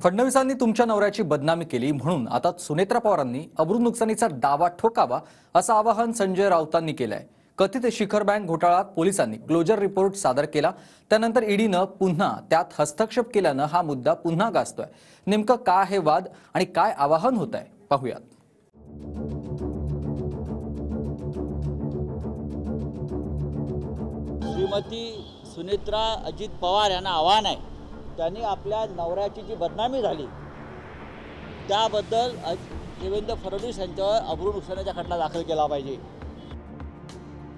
फडणवीसांनी तुमच्या नवऱ्याची बदनामी केली म्हणून आता सुनेत्रा पवारांनी अब्रू नुकसानीचा दावा ठोकावा असं आवाहन संजय राऊतांनी केलंय। कथित शिखर बँक घोटाळ्यात पोलिसांनी क्लोजर रिपोर्ट सादर केला, त्यानंतर ईडीनं पुन्हा त्यात हस्तक्षेप केल्यानं हा मुद्दा पुन्हा गाजतोय। नेमकं काय हे वाद आणि काय आवाहन होत आहे पाहूयात। श्रीमती सुनेत्रा अजित पवार यांना आव्हान आहे, त्यांनी आपल्या नवऱ्याची जी बदनामी झाली त्याबद्दल देवेंद्र फडणवीस यांच्यावर अब्रू नुकसानीचा खटला दाखल केला पाहिजे।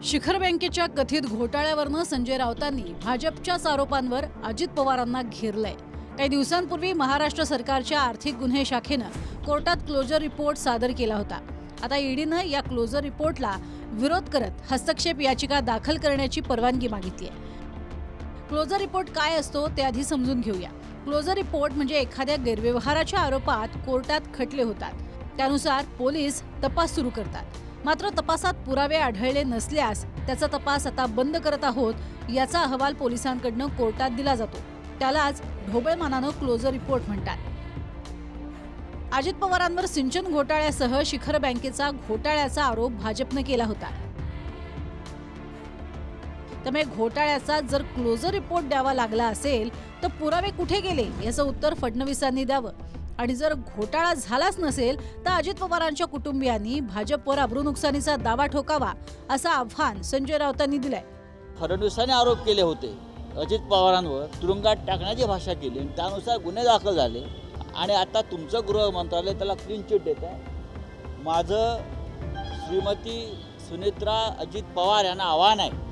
शिखर बँकेच्या कथित घोटाळ्यावरनं संजय राऊतांनी भाजपच्याच आरोपांवर अजित पवारांना घेरलंय। काही दिवसांपूर्वी महाराष्ट्र सरकारच्या आर्थिक गुन्हे शाखेनं कोर्टात क्लोजर रिपोर्ट सादर केला होता। आता ईडीनं या क्लोजर रिपोर्टला विरोध करत हस्तक्षेप याचिका दाखल करण्याची परवानगी मागितली आहे। क्लोजर रिपोर्ट काय असतो ते आधी समजून घेऊया। क्लोजर रिपोर्ट म्हणजे एखाद्या गैरव्यवहाराच्या आरोपात कोर्टात खटले होतात, त्यानुसार पोलीस तपास सुरू करतात। मात्र तपासात पुरावे आढळले नसल्यास त्याचा तपास आता बंद करत आहोत याचा अहवाल पोलिसांकडून कोर्टात दिला जातो, त्यालाच ढोबळमानानं क्लोजर रिपोर्ट म्हणतात। अजित पवारांवर सिंचन घोटाळ्यासह शिखर बँकेचा घोटाळ्याचा आरोप भाजपने केला होता। त्यामुळे घोटाळ्याचा जर क्लोजर रिपोर्ट द्यावा लागला असेल तर पुरावे कुठे गेले याचं उत्तर फडणवीसांनी द्यावं, आणि जर घोटाळा झालाच नसेल तर अजित पवारांच्या कुटुंबियांनी भाजपवर अब्रू नुकसानीचा दावा ठोकावा असं आव्हान संजय राऊतांनी दिलंय। फडणवीसांनी आरोप केले होते, अजित पवारांवर तुरुंगात टाकण्याची भाषा केली, त्यानुसार गुन्हे दाखल झाले आणि आता तुमचं गृह मंत्रालय त्याला क्लीन चिट देत आहे। माझं श्रीमती सुनेत्रा अजित पवार यांना आव्हान आहे,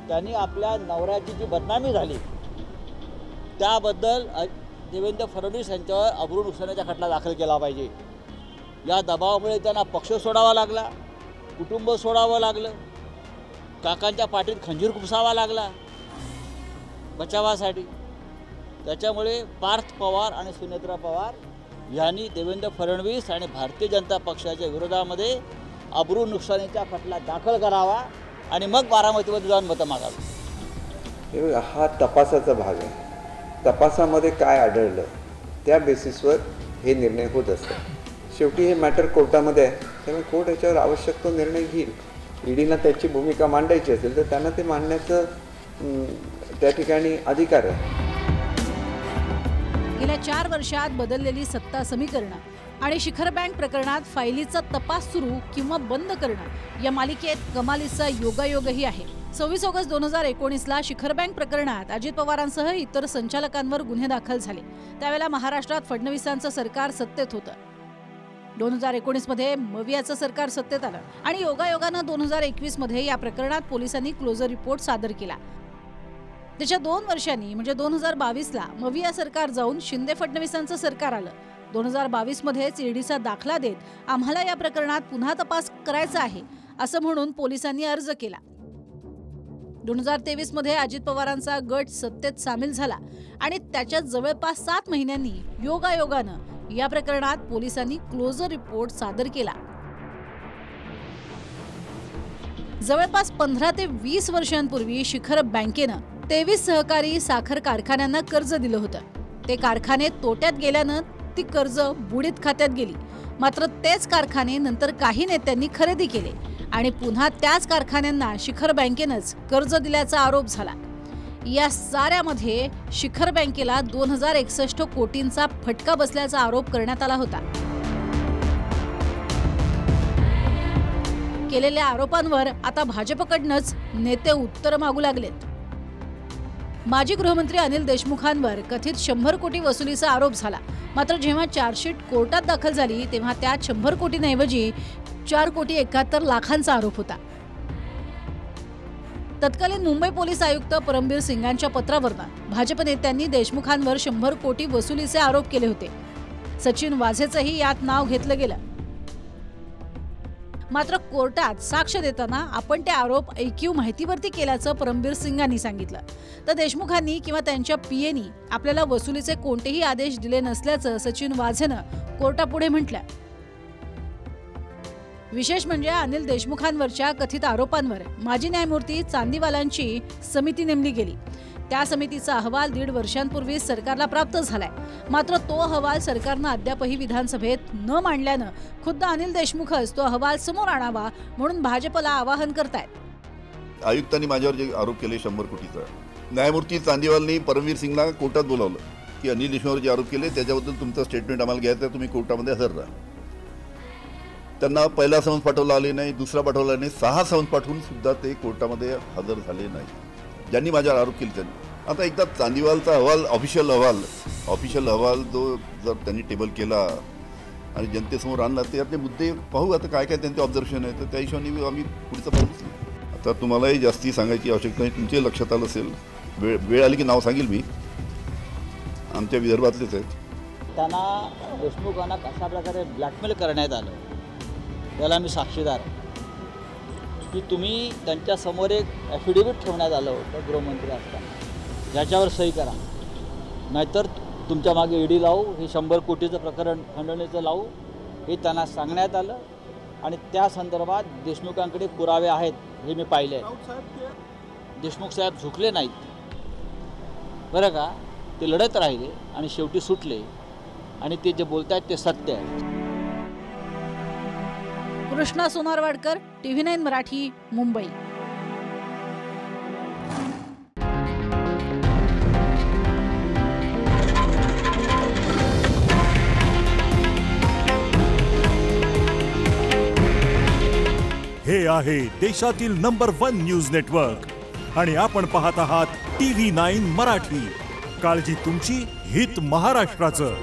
त्यांनी आपल्या नवऱ्याची जी बदनामी झाली त्याबद्दल देवेंद्र फडणवीस यांच्यावर अब्रू नुकसानीचा खटला दाखल केला पाहिजे। या दबावामुळे त्यांना पक्ष सोडावा लागला, कुटुंब सोडावं लागलं, काकांच्या पाठीत खंजीर खुपसावा लागला बचावासाठी। त्याच्यामुळे पार्थ पवार आणि सुनेत्रा पवार यांनी देवेंद्र फडणवीस आणि भारतीय जनता पक्षाच्या विरोधामध्ये अब्रू नुकसानीचा खटला दाखल करावा आणि मग बारामतीमध्ये जाऊन मतं मागावी। हा तपासाचा भाग आहे। तपासामध्ये काय आढळलं त्या बेसिसवर हे निर्णय होत असतात। शेवटी हे मॅटर कोर्टामध्ये आहे, त्यामुळे कोर्ट याच्यावर आवश्यक तो निर्णय घेईल। ईडीला त्याची भूमिका मांडायची असेल तर त्यांना ते मांडण्याचं त्या ठिकाणी अधिकार आहे। गेल्या 4 वर्षात बदललेली सत्ता समीकरणं आणि शिखर बँक प्रकरणात फायलीचा तपास सुरू किंवा बंद करणं या मालिकेत कमालीचा योगायोगही आहे। 26 ऑगस्ट 2019ला शिखर बँक प्रकरणात अजित पवारांसह इतर संचालकांवर गुन्हे दाखल झाले। त्यावेळेला महाराष्ट्रात फडणवीसांचं सरकार सत्तेत होतं। 2019 मध्ये मवियाचं सरकार सत्तेत आलं आणि योगायोगानं 2021 मध्ये या प्रकरणात पोलिसांनी क्लोजर रिपोर्ट सादर केला। त्याच्या 2 वर्षांनी म्हणजे 2022ला मविया सरकार जाऊन शिंदे फडणवीसांचं सरकार आलं। 2022 मध्येच ईडीचा दाखला देत आम्हाला या प्रकरणात पुन्हा तपास करायचा आहे असं म्हणून पोलिसांनी अर्ज केला। 2023 मध्ये अजित पवारांचा गट सत्तेत सामील झाला आणि त्याच्या जवळपास 7 महिन्यांनी योगायोगानं या प्रकरणात पोलिसांनी क्लोजर रिपोर्ट सादर केला। जवळपास 15 ते 20 वर्षांपूर्वी शिखर बँकेनं 23 सहकारी साखर कारखान्यांना कर्ज दिलं होतं। ते कारखाने तोट्यात गेल्यानं ती कर्ज बुडीत खात्यात गेली। मात्र तेच कारखाने नंतर काही नेत्यांनी खरेदी केले आणि पुन्हा त्याच कारखान्यांना शिखर बँकेनंच कर्ज दिल्याचा आरोप झाला। या साऱ्यामध्ये शिखर बँकेला 2061 कोटींचा फटका बसल्याचा आरोप करण्यात आला होता। केलेल्या आरोपांवर आता भाजपकडनंच नेते उत्तर मागू लागलेत। माजी गृहमंत्री अनिल देशमुखांवर कथित 100 कोटी वसुलीचा आरोप झाला। मात्र जेव्हा चार्जशीट कोर्टात दाखल झाली तेव्हा त्यात 100 कोटींऐवजी 4 कोटी 71 लाखांचा आरोप होता। तत्कालीन मुंबई पोलीस आयुक्त परमबीर सिंगांच्या पत्रावरून भाजप नेत्यांनी देशमुखांवर 100 कोटी वसुलीचे आरोप केले होते। सचिन वाझेचंही यात नाव घेतलं गेलं। मात्र कोर्टात साक्ष देताना आपण ते आरोप ऐकीव माहितीवरती केल्याचं परमबीर सिंगांनी सांगितलं। तर देशमुखांनी किंवा त्यांच्या पीएनी आपल्याला वसुलीचे कोणतेही आदेश दिले नसल्याचं सचिन वाझेनं कोर्टापुढे म्हटलं। विशेष म्हणजे अनिल देशमुखांवरच्या कथित आरोपांवर माजी न्यायमूर्ती चांदीवालांची समिती नेमली गेली। त्या समितीचा अहवाल 1.5 वर्षांपूर्वी सरकारला प्राप्त झालाय. मात्र तो अहवाल सरकारनं अद्यापही विधानसभेत न मांडल्यानं खुद्द अनिल देशमुखच तो अहवाल समोर आणावा म्हणून भाजपला आवाहन करतायत. आयुक्तांनी माझ्यावर जे आरोप केले 100 कोटीचा, न्यायमूर्ती चांदीवालनी परमवीर सिंगला कोर्टात बोलावलं की अनिल देशमुखवर जे आरोप केले त्याच्याबद्दल तुमचं स्टेटमेंट आम्हाला घ्यायचं आहे, तुम्ही कोर्टामध्ये हजर राहा. त्यांना पहिला समन्स पाठवला आले नाही, दुसरा पाठवला नाही, 6 समन्स पाठवून सुद्धा ते कोर्टामध्ये हजर झाले नाही. ज्यांनी माझ्यावर आरोप केले त्यांनी. आता एकदा चांदीवालचा अहवाल ऑफिशियल अहवाल जो जर त्यांनी टेबल केला आणि जनतेसमोर आणला त्यातले मुद्दे पाहू आता काय काय त्यांचे ऑब्झर्वेशन आहे, तर त्या हिशोबाने आम्ही पुढचं पाहू. आता तुम्हालाही जास्ती सांगायची आवश्यकता नाही, तुमच्याही लक्षात आलं असेल, वेळ आली की नाव सांगेल मी, आमच्या विदर्भातलेच आहेत. त्यांना देशमुखांना कशा प्रकारे ब्लॅकमेल करण्यात आलं त्याला मी साक्षीदार आहे. की तुम्ही त्यांच्यासमोर एक ॲफिडेव्हिट ठेवण्यात आलं होतं गृहमंत्री असताना, ज्याच्यावर सही करा, नाहीतर तुमच्या मागे ईडी लावू, हे 100 कोटीचं प्रकरण खंडणीचं लावू, हे त्यांना सांगण्यात आलं. आणि त्या संदर्भात देशमुखांकडे पुरावे आहेत हे मी पाहिले. देशमुख साहेब झुकले नाहीत बरं का, ते लढत राहिले आणि शेवटी सुटले आणि ते जे बोलत आहेत ते सत्य आहे. कृष्णा सोनारवाडकर, TV9 मराठी, मुंबई. हे आहे देशातील नंबर 1 न्यूज नेटवर्क आणि आपण पाहत आहात TV9 मराठी. काळजी तुमची, हित महाराष्ट्राचं.